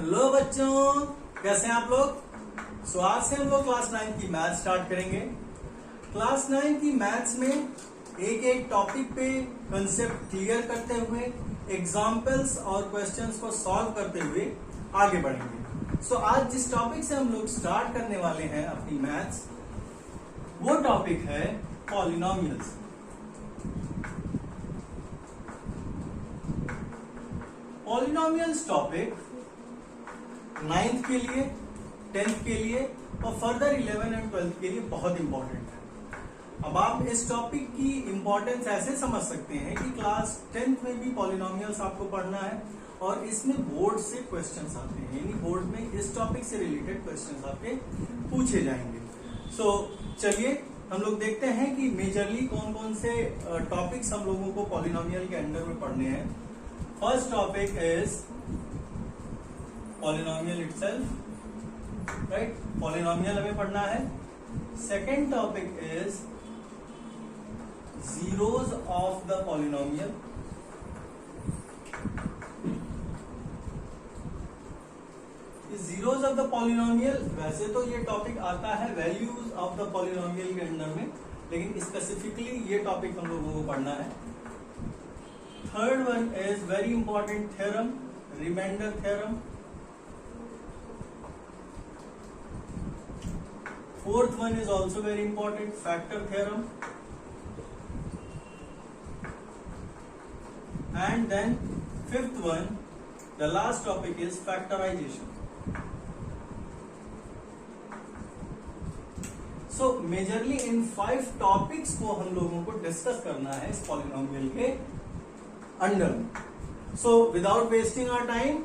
Hello बच्चों, कैसे हैं आप लोग। सो आज से हम लोग क्लास 9 की मैथ स्टार्ट करेंगे। क्लास 9 की मैथ्स में एक एक टॉपिक पे कंसेप्ट क्लियर करते हुए एग्जाम्पल्स और क्वेश्चंस को सॉल्व करते हुए आगे बढ़ेंगे। सो आज जिस टॉपिक से हम लोग स्टार्ट करने वाले हैं अपनी मैथ्स, वो टॉपिक है पॉलिनोमियल्स। पॉलिनोमियल्स टॉपिक 9th के लिए, 10th के लिए और फर्दर 11 एंड 12th के लिए बहुत इंपॉर्टेंट है। अब आप इस टॉपिक की इंपॉर्टेंस ऐसे समझ सकते हैं कि क्लास 10th में भी पॉलिनोमियल्स आपको पढ़ना है और इसमें बोर्ड से क्वेश्चंस आते हैं, यानी बोर्ड में इस टॉपिक से रिलेटेड क्वेश्चंस आपके पूछे जाएंगे। सो चलिए हम लोग देखते हैं कि मेजरली कौन कौन से टॉपिक्स हम लोगों को पॉलिनोमियल के अंडर में पढ़ने हैं। First topic is polynomial itself, right, polynomial हमें पढ़ना है। Second topic is zeros of the polynomial. Zeros of the polynomial, वैसे तो ये टॉपिक आता है वैल्यूज ऑफ द पॉलिनोमियल के अंडर में, लेकिन स्पेसिफिकली ये टॉपिक हम लोगों को पढ़ना है। Third one is very important theorem, reminder theorem. Fourth one is also very important, factor theorem. And then fifth one, the last topic is factorization. So majorly in 5 topics को हम लोगों को डिस्कस करना है इस पॉलिनोमियल के under में। So without wasting our time,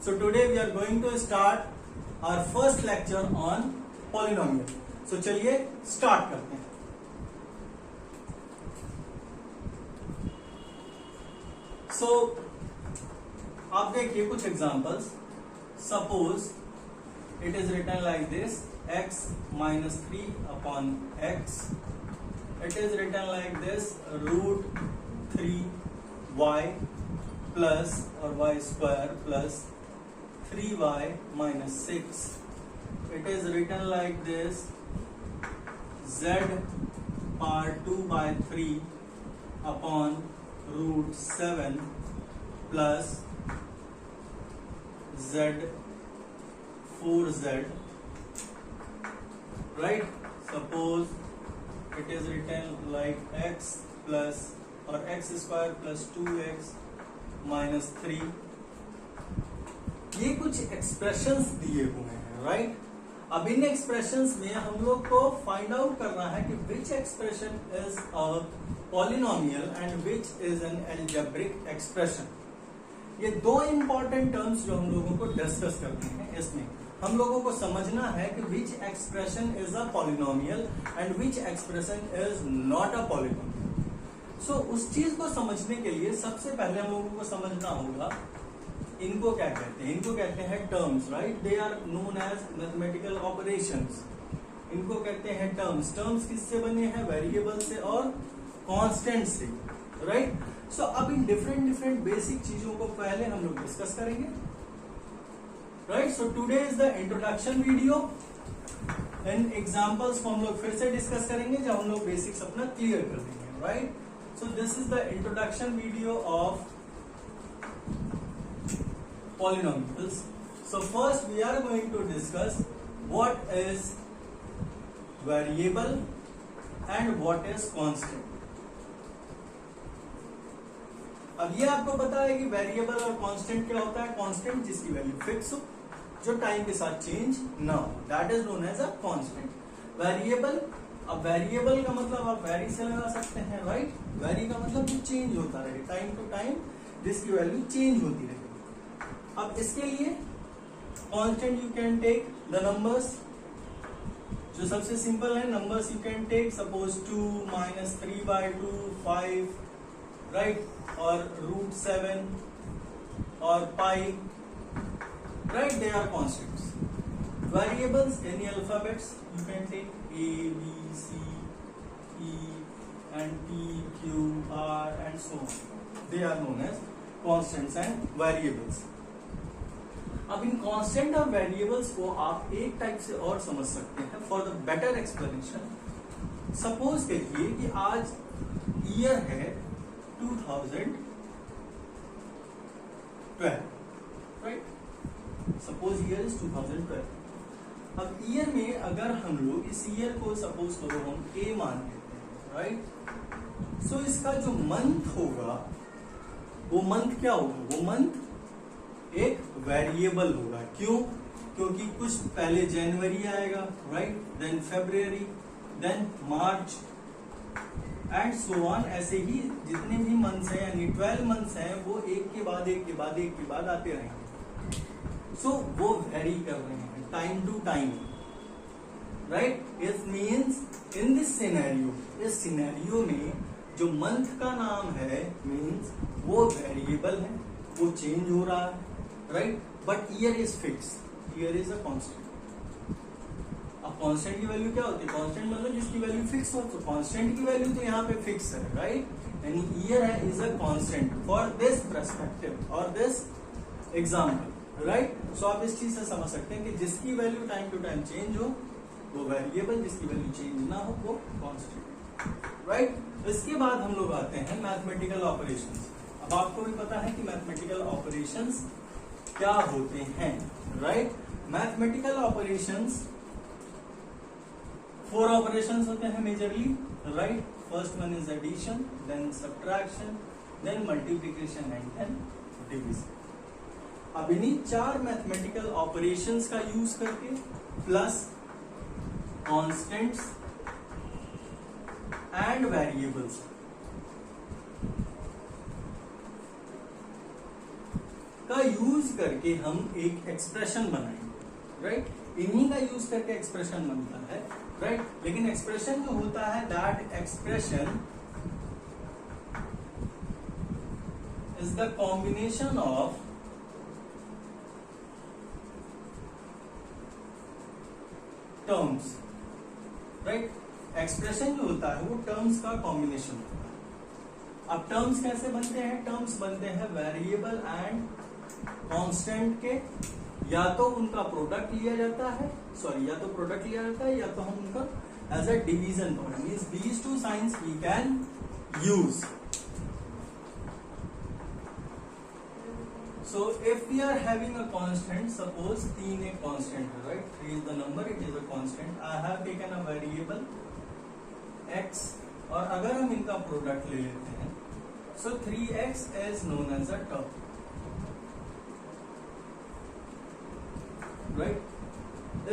so today we are going to start our first lecture on polynomial. So चलिए स्टार्ट करते हैं। सो आप देखिए कुछ examples. Suppose it is written like this, x minus 3 upon x. It is written like this, root 3y plus or y square plus 3y minus 6. It is written like this, z power 2 by 3 upon root 7 plus z 4z. Right? Suppose it is written like x plus or x square plus 2x minus 3. ये कुछ expressions दिए हुए हैं, right. अब इन expressions में हम लोग को फाइंड आउट करना है कि which expression is a polynomial and which is an algebraic expression. ये दो इंपॉर्टेंट टर्म्स जो हम लोगों को डिस्कस करने हैं, इसमें हम लोगों को समझना है कि which expression is a polynomial and which expression is not a polynomial. So उस चीज को समझने के लिए सबसे पहले हम लोगों को समझना होगा इनको क्या कहते हैं। इनको कहते हैं terms, right. They are known as mathematical operations. इनको कहते हैं टर्म्स। टर्म्स किससे बने हैं? वेरिएबल से और कांस्टेंट से, राइट। सो अब इन डिफरेंट बेसिक चीजों को पहले हम लोग डिस्कस करेंगे, right. So today is the introduction video and examples को हम लोग फिर से डिस्कस करेंगे जब हम लोग बेसिक्स अपना क्लियर कर देंगे, right. So this is the introduction video of polynomials. So first we are going to discuss what is variable and what is constant. अब ये आपको पता है कि वेरिएबल और कांस्टेंट क्या होता है। कांस्टेंट जिसकी वैल्यू फिक्स हो, जो टाइम के साथ चेंज ना हो, that is known as a constant. Variable, अब वेरिएबल का मतलब आप वेरी से लगा सकते हैं, राइट। वेरी का मतलब जो चेंज होता रहे टाइम टू टाइम, जिसकी वैल्यू चेंज होती रहे। अब इसके लिए constant you can take the numbers, जो सबसे सिंपल है numbers you can take, suppose 2 minus 3 by 2 5, right, और root 7 और pi, right, they are constants. Variables, any alphabets you can take, A, B, C, E and P, Q, R and so on. They are known as constants and variables. अब इन constant और variables को आप एक type से और समझ सकते हैं for the better explanation. Suppose करिए कि आज ईयर है 2012, राइट? Suppose year is 2012। अब ईयर में अगर हम लोग इस ईयर को सपोज करो हम ए मान लेते हैं, राइट? सो इसका जो मंथ होगा वो मंथ क्या होगा? वो मंथ एक वेरिएबल होगा। क्यों? क्योंकि कुछ पहले जनवरी आएगा, right? Then February, then March and so on. ऐसे ही जितने भी मंथ्स हैं यानी 12 मंथ्स हैं वो एक के बाद एक के बाद एक के बाद आते रहेंगे। सो वो वेरी कर रहे हैं time to time, right? It means in this scenario, इस सिनेरियो में जो मंथ का नाम है मीन्स वो वेरिएबल है, वो चेंज हो रहा है, right? But year is fix, year is a constant. अब कांस्टेंट की वैल्यू क्या होती है? कांस्टेंट मतलब जिसकी वैल्यू फिक्स हो, तो कांस्टेंट की वैल्यू तो यहाँ पे फिक्स है, राइट? यानी ईयर है is a constant for this perspective और दिस एग्जाम्पल, राइट? सो आप इस चीज से समझ सकते हैं कि जिसकी value time to time change हो वो वेरिएबल, जिसकी वैल्यू चेंज ना हो वो कांस्टेंट, राइट? इसके बाद हम लोग आते हैं मैथमेटिकल ऑपरेशंस। अब आपको भी पता है कि मैथमेटिकल ऑपरेशंस क्या होते हैं, राइट? मैथमेटिकल ऑपरेशंस 4 ऑपरेशंस होते हैं majorly, right? First one is addition, then subtraction, then multiplication and then division. अब इन्हीं 4 मैथमेटिकल ऑपरेशंस का यूज करके प्लस कांस्टेंट्स एंड वेरिएबल्स का यूज करके हम एक एक्सप्रेशन बनाएंगे, राइट? इन्हीं का यूज करके एक्सप्रेशन बनता है, राइट? लेकिन एक्सप्रेशन जो होता है that expression is the combination of terms, right? Expression जो होता है वो टर्म्स का कॉम्बिनेशन होता है। अब टर्म्स कैसे बनते हैं? टर्म्स बनते हैं वेरिएबल एंड कांस्टेंट के, या तो उनका प्रोडक्ट लिया जाता है, सॉरी, या तो प्रोडक्ट लिया जाता है या तो हम उनका as a division product, means these two signs we can use. So if we are having a constant, suppose 3 एक constant है, right? 3 is the number, it is a constant. I have taken a variable x और अगर हम इनका product ले लेते हैं, so 3x is known as a term, right?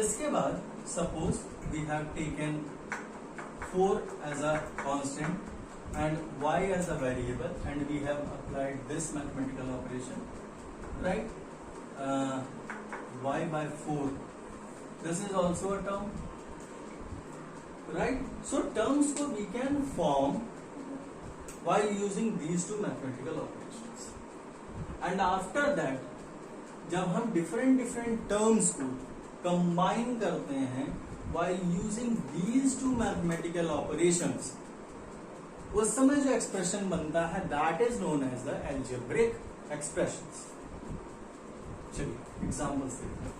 इसके बाद suppose we have taken 4 as a constant and y as a variable and we have applied this mathematical operation, right? Y by 4, this is also a term, right? So terms को we can form while using these two mathematical operations, and after that जब हम different terms को combine करते हैं while using these two mathematical operations, उस समय जो expression बनता है that is known as the algebraic expressions। चलिए एग्जाम्पल्स देखते हैं।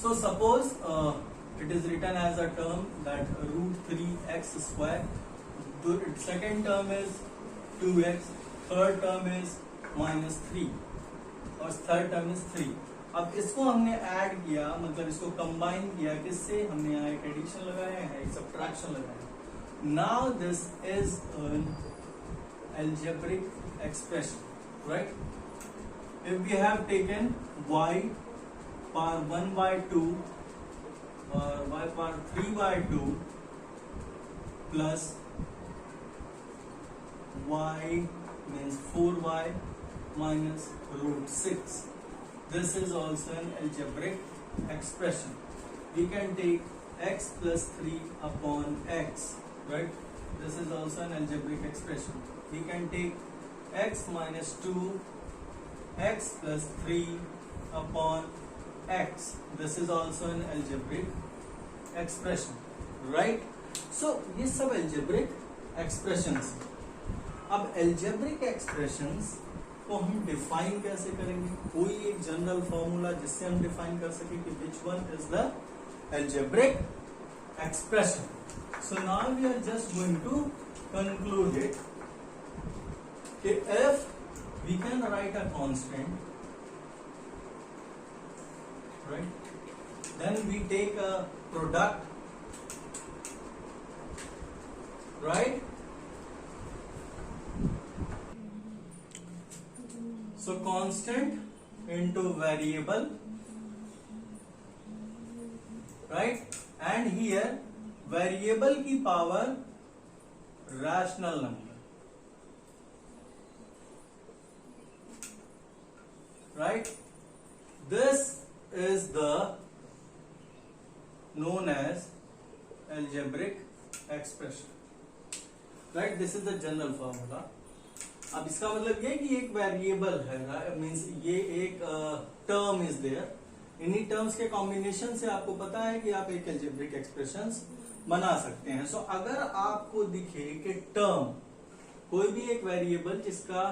So suppose it is written as a term that √3x square, second term is 2x, third term is -3 और third term is 3। अब इसको हमने ऐड किया, मतलब इसको कंबाइन किया, किससे? हमने यहाँ एक एडिशन लगाया है, एक सब्ट्रैक्शन लगाया। Now this is an algebraic expression, right? If we have taken y power 1 by 2 or y power 3 by 2 plus y means 4y minus √6, this is also an algebraic expression. We can take x plus 3 upon x, right? This is also an algebraic expression. We can take x minus 2 x plus 3 upon x. This is also an algebraic expression, right? So ये सब algebraic expressions। अब algebraic expressions तो हम define कैसे करेंगे? कोई एक general formula जिससे हम डिफाइन कर सके कि which one is the algebraic expression. So now we are just going to conclude it कि if we can write a constant, right, then we take a product, right? So constant into variable, right? And here variable की power rational number, right? This is the known as algebraic expression, right? This is the general formula. अब इसका मतलब ये कि एक variable है, means ये एक टर्म इज देयर, इन्हीं टर्म्स के कॉम्बिनेशन से आपको पता है कि आप एक एल्जेब्रिक एक्सप्रेशंस बना सकते हैं. सो अगर आपको दिखे कि टर्म कोई भी एक वेरिएबल जिसका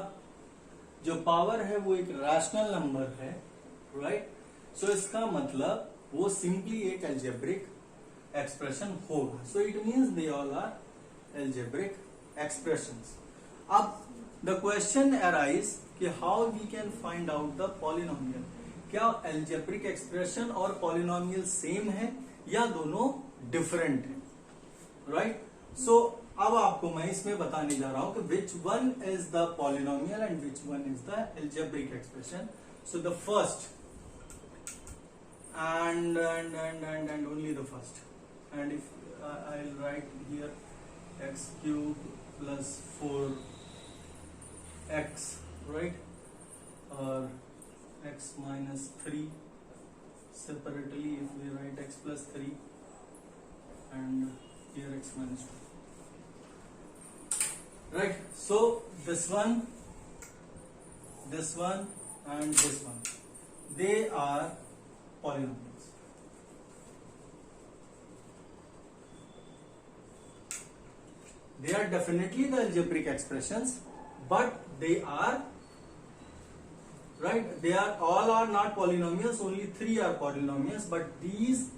जो पावर है वो एक रैशनल नंबर है, राइट, सो इसका मतलब वो सिंपली एक एल्जेब्रिक एक्सप्रेशन होगा. So it means they all are algebraic expressions. अब द क्वेश्चन अराइज कि how we can find out the polynomial. क्या एल्जेब्रिक एक्सप्रेशन और पॉलिनोमियल सेम है या दोनों डिफरेंट है, राइट? सो अब आपको मैं इसमें बताने जा रहा हूं कि which one is the polynomial and which one is the algebraic expression. So the first and only the first, and if I'll write here x cube plus 4x, right, or x minus 3 separately if we write x plus 3 and here x minus 2, right? So this one and this one, they are polynomials. They are definitely the algebraic expressions, but they are, right, they are all are not polynomials, only 3 are polynomials, but these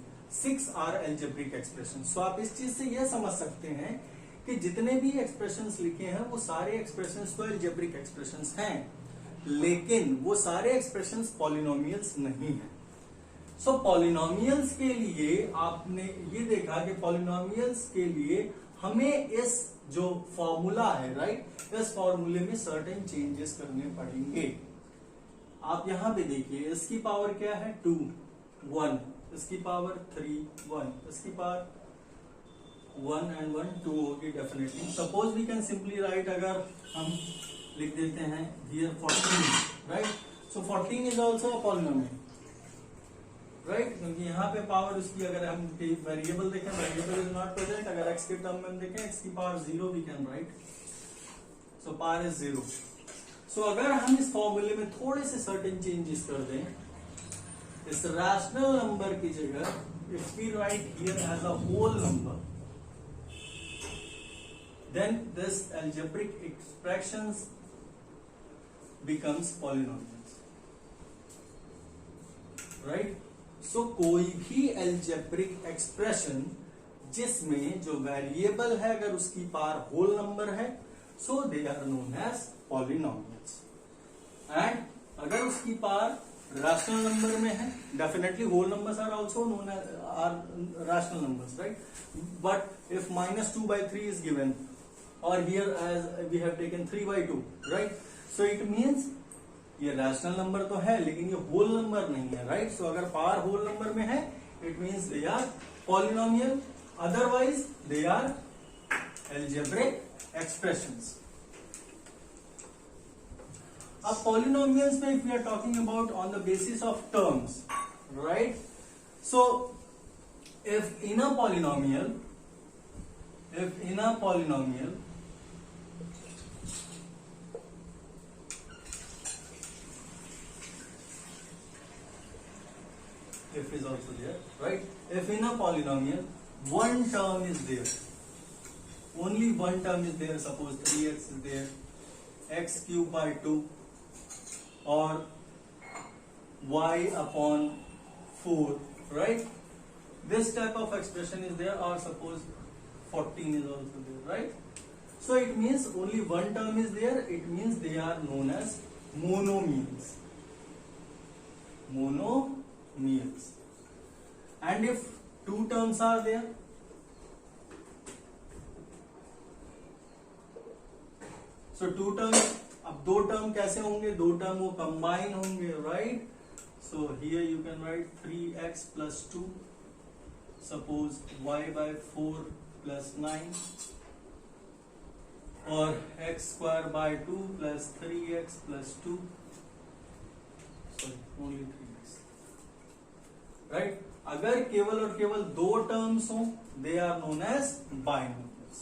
6 are algebraic expressions. So आप इस चीज से यह समझ सकते हैं कि जितने भी expressions लिखे हैं वो सारे expressions तो algebraic expressions हैं, लेकिन वो सारे expressions polynomials नहीं हैं. सो पॉलिनोमियल्स के लिए आपने ये देखा कि पॉलिनोमियल्स के लिए हमें इस जो फॉर्मूला है, राइट, इस फॉर्मूले में सर्टेन चेंजेस करने पड़ेंगे. आप यहां पे देखिए, इसकी पावर क्या है 2 1, इसकी पावर 3 1, इसकी पावर 1 and 1 2 होगी definitely. Suppose we can simply write, अगर हम लिख देते हैं here 14, right, so 14 is also a polynomial, right, क्योंकि यहाँ पे पावर उसकी अगर हम वेरिएबल देखें, वेरिएबल इज नॉट प्रेजेंट. अगर एक्स के टर्म में देखें, एक्स की power 0 we can write, so power is 0. So अगर हम इस फॉर्मूले में थोड़े से सर्टेन चेंजेस कर दें, इस रैशनल नंबर की जगह if we write here as a whole number, then this algebraic expressions becomes polynomials, right. So कोई भी एल्जेब्रिक एक्सप्रेशन जिसमें जो वेरिएबल है अगर उसकी पावर होल नंबर है, so they are known as polynomials. And अगर उसकी पावर रैशनल नंबर में है, definitely whole numbers are also known as are rational numbers, right. But if -2/3 is given, or here as we have taken 3/2, right, so it means ये rational number तो है लेकिन ये whole number नहीं है, right. सो अगर पावर होल नंबर में है, it means they are polynomial, otherwise they are algebraic expressions. अब पॉलिनोमियल्स में if we are talking about on the basis of terms, right, so if in a polynomial if is also there, right? If in a polynomial one term is there, only one term is there, suppose 3x is there, x cube by 2 और y upon 4, right? This type of expression is there, or suppose 14 is also there, right? So it means only one term is there. It means they are known as monomials. Monomials. And if two terms are there, so two terms, अब दो term कैसे होंगे? दो term वो combine होंगे, right? So here you can write 3x plus 2, suppose y by 4 plus 9, or x square by 2 plus 3x plus 2, sorry, only 3x, right? अगर केवल और केवल दो टर्म्स हो, they are known as binomials.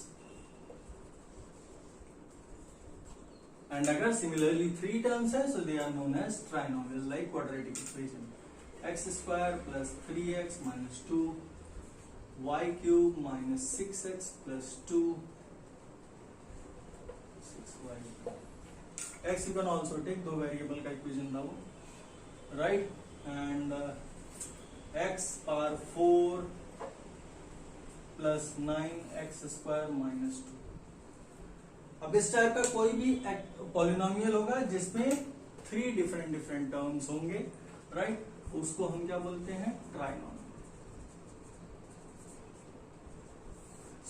And अगर similarly three terms है, so they are known as trinomials, like quadratic equation. X square plus 3x minus 2, y cube minus 6x plus 2, 6y. X you can also take, दो variable का equation था वो, right? And x power 4 plus 9x square minus 2. अब इस type का कोई भी polynomial होगा जिसमें 3 डिफरेंट टर्म्स होंगे, राइट? उसको हम क्या बोलते हैं? Trinomial.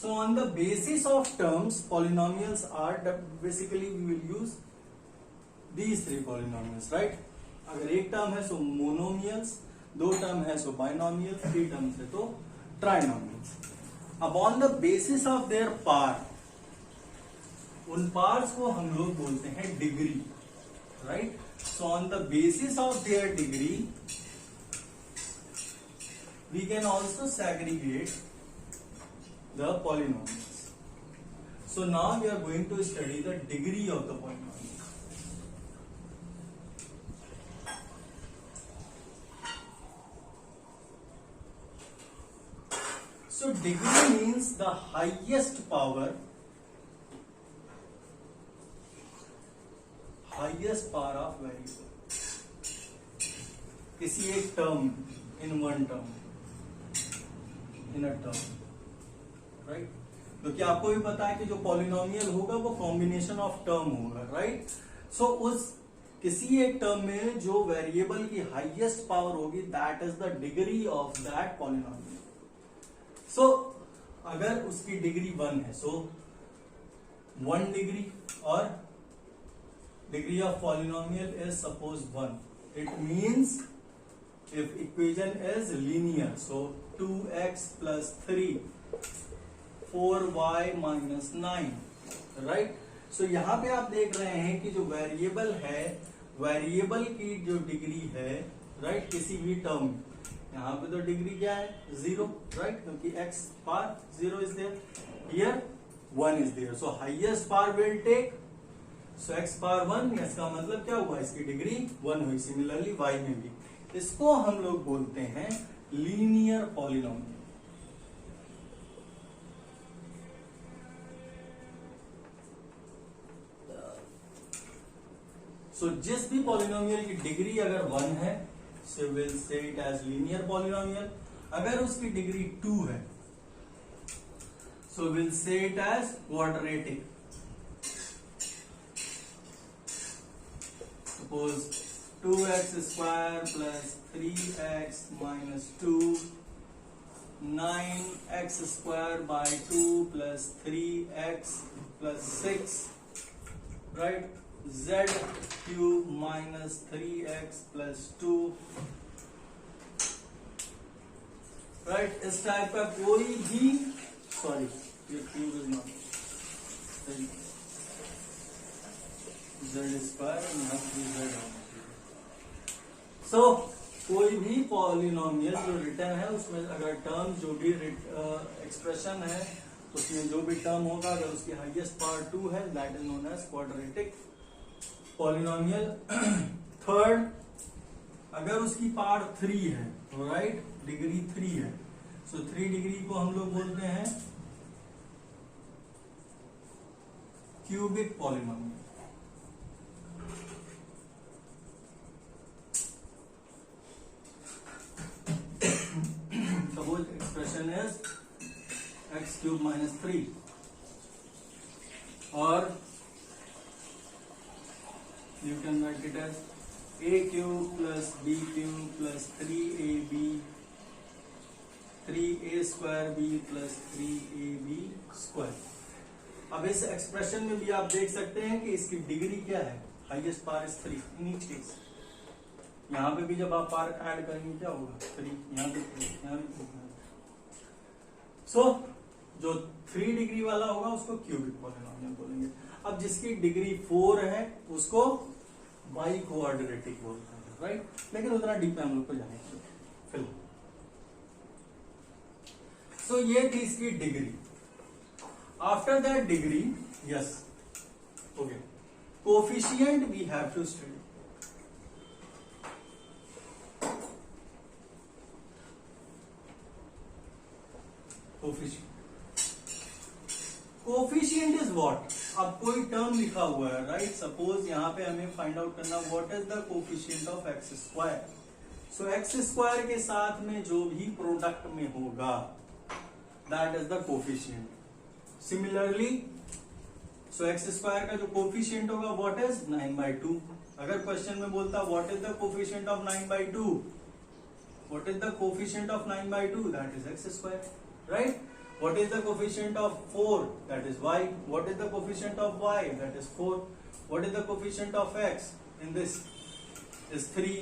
So on the basis of terms polynomials are, basically we will use these 3 polynomials, right? अगर एक टर्म है सो मोनोमियल्स, दो टर्म है सो बाइनोमियल्स, 3 टर्म्स है तो ट्राइनोमियल्स. अब on the basis of their part, उन पार्ट्स को हम लोग बोलते हैं degree, right? So on the basis of their degree we can also segregate the polynomials. So now we are going to study the degree of the polynomial. So degree means the highest power of variable. किसी एक term, in one term, in a term, right? क्योंकि आपको भी पता है कि जो polynomial होगा वो कॉम्बिनेशन ऑफ टर्म होगा, राइट? सो उस किसी एक टर्म में जो वेरिएबल की हाईएस्ट पावर होगी, that is the degree of that polynomial. So अगर उसकी डिग्री 1 है, सो 1 डिग्री, और degree of polynomial is suppose 1. It means if equation is linear, so 2x plus 3, 4y minus 9, right? So यहाँ पे आप देख रहे हैं कि जो वेरिएबल है, वेरिएबल की जो डिग्री है, राइट? किसी भी टर्म, यहाँ पे तो डिग्री क्या है? 0, राइट? क्योंकि x par 0 is there, here 1 is there, so highest power will take, so x power 1, इसका मतलब क्या हुआ? इसकी डिग्री 1 हुई. सिमिलरली y में भी, इसको हम लोग बोलते हैं लीनियर पॉलिनोमियल. सो जिस भी पॉलिनोमियल की डिग्री अगर 1 है, so we'll say it as linear polynomial. अगर उसकी डिग्री 2 है, so we'll say it as quadratic. Suppose 2x square plus 3x minus 2, 9x square by 2 plus 3x plus 6, right? Z cube minus 3x plus 2, right? इस type का कोई भी, sorry, ये cube is not z square, यहाँ 3z. सो कोई भी polynomial जो return है, उसमें अगर टर्म जो भी एक्सप्रेशन है, उसमें जो भी टर्म होगा, अगर उसकी हाईएस्ट पावर 2 है, that is known as quadratic polynomial. Third, अगर उसकी पावर 3 है, राइट? डिग्री 3 है, सो 3 डिग्री को हम लोग बोलते हैं क्यूबिक पॉलिनोमियल. क्यूब माइनस 3 और you can write it as a cube plus b cube plus 3ab 3a square b plus 3ab square। अब इस एक्सप्रेशन में भी आप देख सकते हैं कि इसकी डिग्री क्या है, highest power is 3 in each case. यहाँ पे भी जब आप पावर ऐड करेंगे क्या होगा 3, यहाँ पे 3, यहाँ भी 3। सो जो 3 डिग्री वाला होगा उसको क्यूबिक पॉलिनोमियल बोलेंगे। अब जिसकी डिग्री 4 है उसको बाई कोऑर्डिनेटिक बोलते हैं, राइट। लेकिन उतना डीप में हम लोग को जानेंगे फिलहाल। सो ये थी इसकी degree. After that degree, yes, okay, coefficient we have to study. Coefficient is what? अब कोई टर्म लिखा हुआ है, राइट। सपोज यहाँ पे हमें फाइंड आउट करना what is the coefficient of x square. So x square के साथ में जो भी प्रोडक्ट में होगा that is the coefficient. Similarly so x square का जो कोफिशिएंट होगा व्हाट इज 9/2। अगर क्वेश्चन में बोलता what is the coefficient of 9/2, what is the coefficient of 9/2, that is x square, right? What is the coefficient of 4? That is y. What is the coefficient of y? That is 4. What is the coefficient of x? In this is 3,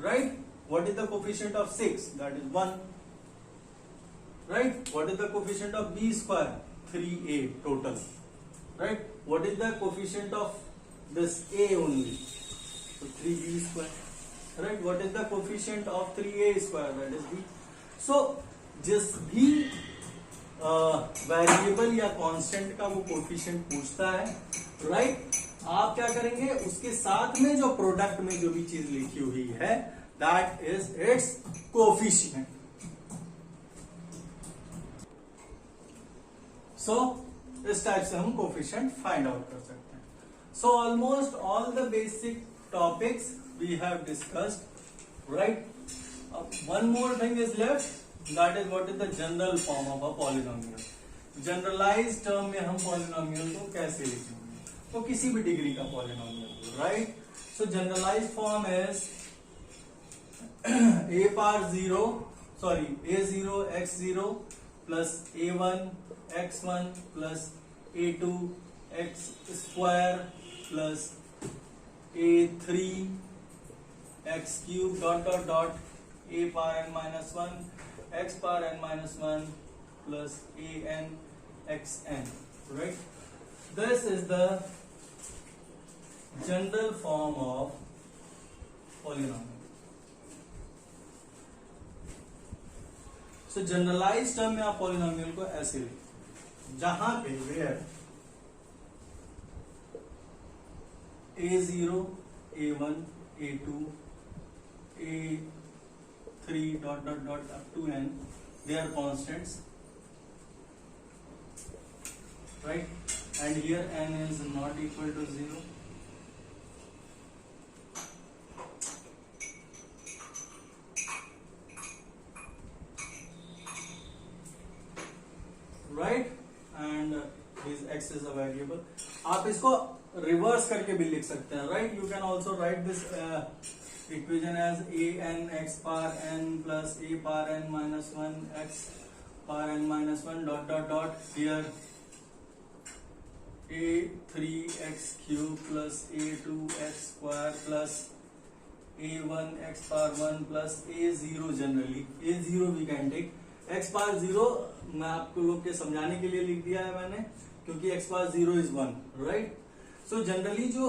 right? What is the coefficient of 6? That is 1, right? What is the coefficient of b square? 3a total, right? What is the coefficient of this a only? So 3b square, right? What is the coefficient of 3a square? That is b. So जिस भी variable या constant का वो coefficient पूछता है, right, आप क्या करेंगे उसके साथ में जो प्रोडक्ट में जो भी चीज लिखी हुई है दैट इज इट्स कोफिशिएंट। सो इस टाइप से हम कोफिशिएंट फाइंड आउट कर सकते हैं। So almost all the basic topics we have discussed, right. One more thing is left, that is what is the general form of a polynomial। Generalize term में हम polynomial को कैसे लिखेंगे, तो किसी भी डिग्री का polynomial, right. So generalize form is a power 0 sorry a0 x0 plus a1 x1 plus a2 x square plus a3 x cube dot dot dot a power n minus 1 x power n minus 1 plus a n x n, right? This is the general form of polynomial। So generalized term में आप polynomial को ऐसे लिखें जहां पे where a0 a1 a2 a3 dot dot dot up to n, they are constants, right? And here n is not equal to 0, right? And this x is a variable। आप इसको reverse करके भी लिख सकते हैं, right? You can also write this equation as a n x power n plus a power n minus 1 x power n minus 1 dot dot dot here a3 x cube plus a2 x square plus a1 x power 1 plus a0 generally a0 we can take x power 0 मैं आपको लोग के समझाने के लिए लिख दिया है मैंने क्योंकि x power 0 is 1, right? So generally जो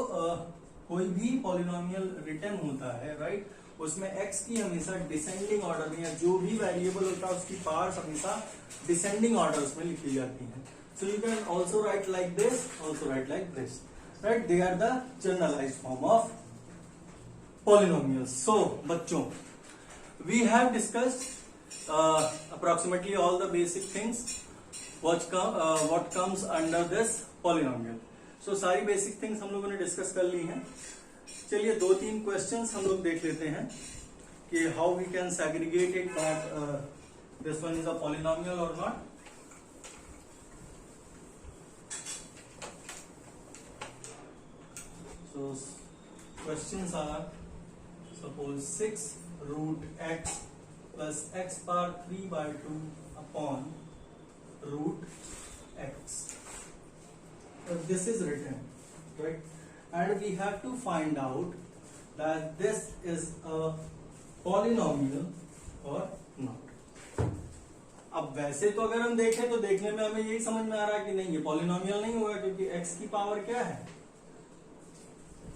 कोई भी पॉलिनोमियल रिटर्न होता है, राइट, उसमें x की हमेशा डिसेंडिंग ऑर्डर में या जो भी वेरिएबल होता है उसकी पावर्स हमेशा डिसेंडिंग ऑर्डर्स में लिखी जाती हैं। So you can also write like this, also write like this, right. They are the generalised form of polynomials. So बच्चों, we have discussed approximately all the basic things what comes under this polynomial. So सारी basic things हम लोगों ने discuss कर ली हैं। चलिए 2-3 questions हम लोग देख लेते हैं कि how we can segregate it, that this one is a polynomial और not. So questions are, suppose 6 root x plus x power 3 by 2 upon root x. This is written, right? And we have to find out that this is a polynomial or not. अब वैसे तो अगर हम देखें तो देखने में हमें यही समझ में आ रहा है कि नहीं, ये पॉलिनोमियल नहीं होगा, क्योंकि x की पावर क्या है,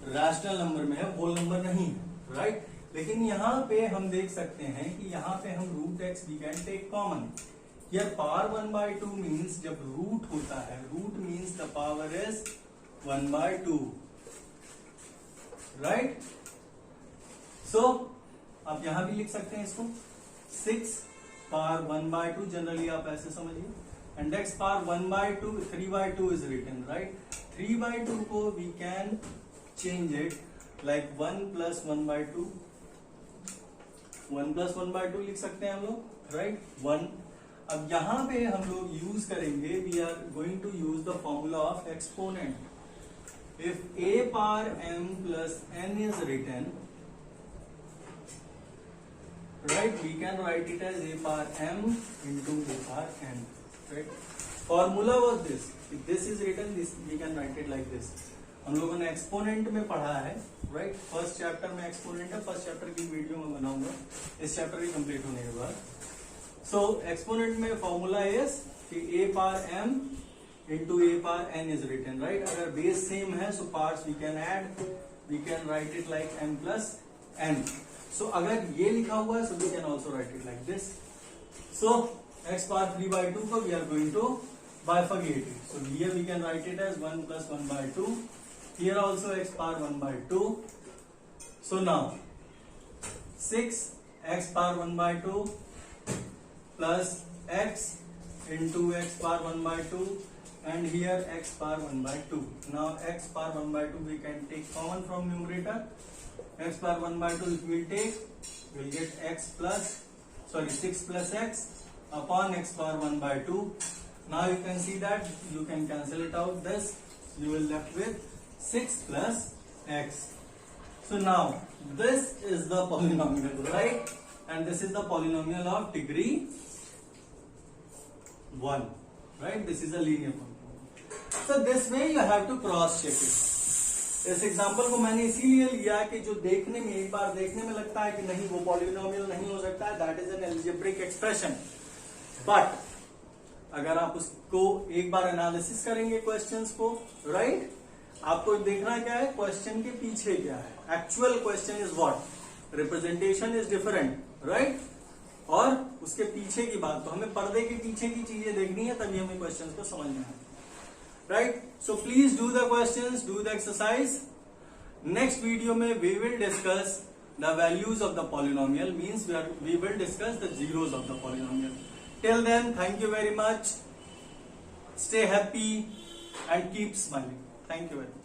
रैशनल नंबर में है, होल नंबर नहीं है, राइट? लेकिन यहाँ पे हम देख सकते हैं कि यहाँ पे हम root x we can take common. Here power 1/2 means जब रूट होता है, root means the power is 1/2, right? सो आप यहां भी लिख सकते हैं इसको 6 पावर 1/2, जनरली आप ऐसे समझिए, and x power 1/2, 3/2 is written, right? 3/2 को we can change it like 1 + 1/2, 1 + 1/2 लिख सकते हैं हम लोग, राइट? 1. अब यहां पे हम लोग यूज करेंगे, we are going to use the formula of exponent. If a power m plus n is written, right, we can write it as a power m into a power n, right? Formula was this. If this is written, this we can write it like this. हम लोगों ने exponent में पढ़ा है, right? First chapter में exponent है, first chapter की video में बनाऊंगा इस चैप्टर की कंप्लीट होने के बाद. सो एक्सपोनेंट में फॉर्मूला इज कि a power m into a power n is written, right? अगर बेस सेम है so parts we can add, we can write it like m plus n. So अगर ये लिखा हुआ है so we can also write it like this. So x power 3/2 को we are going to bifurcate it. So here we can write it as 1 + 1/2. Here also x power 1/2. So now 6 x power 1/2 plus x into x power 1/2, and here x power 1/2. Now x power 1/2 we can take common from numerator. X power 1/2 if we take, we'll get 6 plus x upon x power 1/2. Now you can see that you can cancel it out. This you will left with 6 plus x. So now this is the polynomial, right? And this is the polynomial of degree 1, right? This is a linear polynomial. So this way you have to cross check it. इस example को मैंने इसीलिए लिया कि जो देखने में, एक बार देखने में लगता है कि नहीं वो पॉलिनोमियल नहीं हो सकता है, that is an algebraic expression. But अगर आप उसको एक बार एनालिसिस करेंगे क्वेश्चंस को, राइट, आपको देखना क्या है, क्वेश्चन के पीछे क्या है. Actual question is what, representation is different, right? और उसके पीछे की बात, तो हमें पर्दे के पीछे की चीजें देखनी है, तभी हमें क्वेश्चंस को समझना है, right? So please do the questions, do the exercise. Next video में we will discuss the values of the polynomial, means we will discuss the zeros of the polynomial. Till then, thank you very much. Stay happy and keep smiling. Thank you very much.